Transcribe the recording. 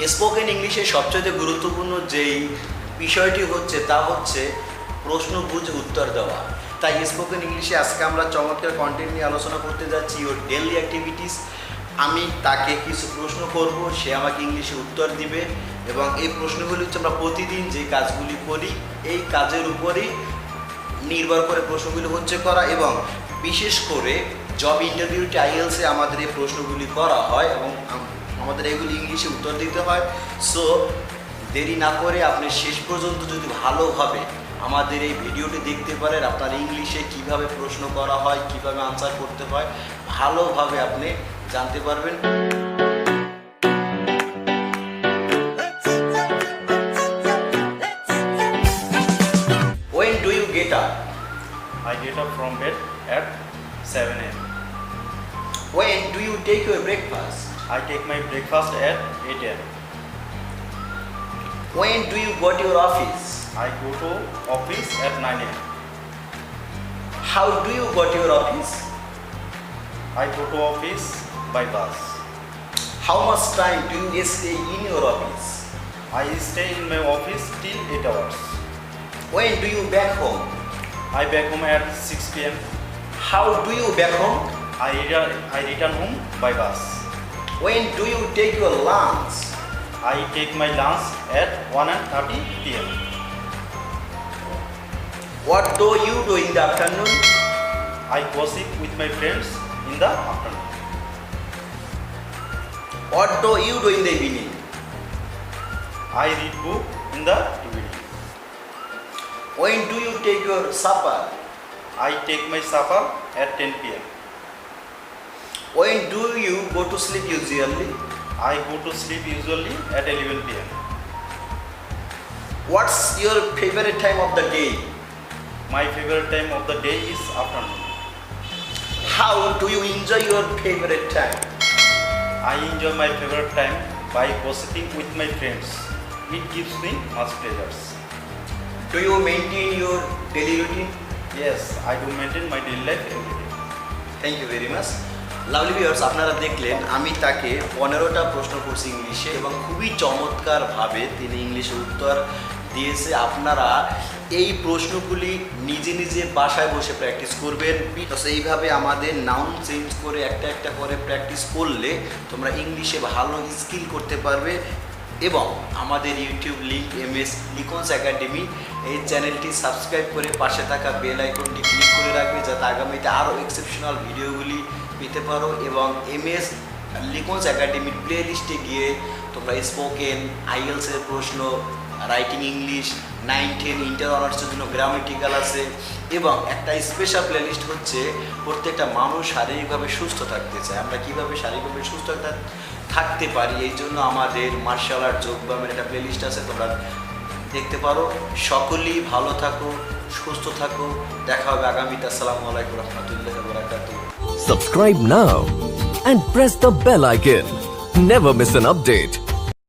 Spoken ইংলিশে সবচেয়ে গুরুত্বপূর্ণ যেই বিষয়টি হচ্ছে তা হচ্ছে প্রশ্ন বুঝে উত্তর দেওয়া। তাই স্পোকেন ইংলিশে আজকে আমরা চমৎকার কন্টেন্ট নিয়ে আলোচনা করতে যাচ্ছি ওর ডেইলি অ্যাক্টিভিটিস। আমি তাকে কিছু প্রশ্ন করব, সে আমাকে ইংলিশে উত্তর দিবে এবং এই প্রশ্নগুলি হচ্ছে আমরা প্রতিদিন যে কাজগুলি করি এই কাজের উপরেই নির্ভর করে প্রশ্নগুলি হচ্ছে করা, এবং বিশেষ করে জব ইন্টারভিউটি IELTS-এ আমাদের এই প্রশ্নগুলি করা হয় এবং আমাদের এগুলি ইংলিশে উত্তর দিতে হয়। সো দেরি না করে আপনি শেষ পর্যন্ত যদি ভালোভাবে আমাদের এই ভিডিওটি দেখতে পারেন, আপনার ইংলিশে কিভাবে প্রশ্ন করা হয়, কিভাবে আনসার করতে হয় ভালোভাবে আপনি জানতে পারবেন। When do you get up? I get up from bed at 7 a.m. When do you take your breakfast? I take my breakfast at 8 a.m. When do you go to your office? I go to office at 9 a.m. How do you go to your office? I go to office by bus. How much time do you stay in your office? I stay in my office till 8 hours. When do you back home? I back home at 6 p.m. How do you back home? I return home by bus. When do you take your lunch? I take my lunch at 1:30 p.m. What do you do in the afternoon? I gossip with my friends in the afternoon. What do you do in the evening? I read book in the evening. When do you take your supper? I take my supper at 10 p.m. When do you go to sleep usually? I go to sleep usually at 11 p.m. What's your favorite time of the day? My favorite time of the day is afternoon. How do you enjoy your favorite time? I enjoy my favorite time by gossiping with my friends. It gives me much pleasures. Do you maintain your daily routine? Yes, I do maintain my daily life every day. Thank you very much. Lovely viewers, আপনারা দেখলেন আমি তাকে 15টা প্রশ্ন করছি ইংলিশে এবং খুবই চমৎকারভাবে তিনি ইংলিশে উত্তর দিয়েছে। আপনারা এই প্রশ্নগুলি নিজে নিজে বাসায় বসে প্র্যাকটিস করবেন। এইভাবে আমাদের নাউন চেঞ্জ করে একটা একটা করে প্র্যাকটিস করলে তোমরা ইংলিশে ভালো স্কিল করতে পারবে। এবং আমাদের ইউটিউব লিঙ্ক M.S.Likon একাডেমি এই চ্যানেলটি সাবস্ক্রাইব করে পাশে থাকা বেল আইকনটি ক্লিক করে রাখবে যাতে আগামীতে আরও এক্সেপশনাল ভিডিওগুলি পেতে পারো। এবং M.S.Likon একাডেমির প্লে লিস্টে গিয়ে তোমরা স্পোকেন, IELTS-এর প্রশ্ন, রাইটিং ইংলিশ, 9-10 ইন্টার অনার্সের জন্য গ্রামেটিক্যাল আছে এবং একটা স্পেশাল প্লেলিস্ট হচ্ছে প্রত্যেকটা মানুষ শারীরিকভাবে সুস্থ থাকতে চায়। আমরা কীভাবে শারীরিকভাবে সুস্থ থাকতে পারি এই জন্য আমাদের মার্শাল আর্ট যোগব্যায়ামের একটা প্লেলিস্ট আছে, তোমরা দেখতে পারো। সকলেই ভালো থাকো, সুস্থ থাকো, দেখা হবে আগামীতে। আসসালামু আলাইকুম রহমতুল্লাহি ওয়া বারাকাতুহু। Subscribe now and press the bell icon. Never miss an update.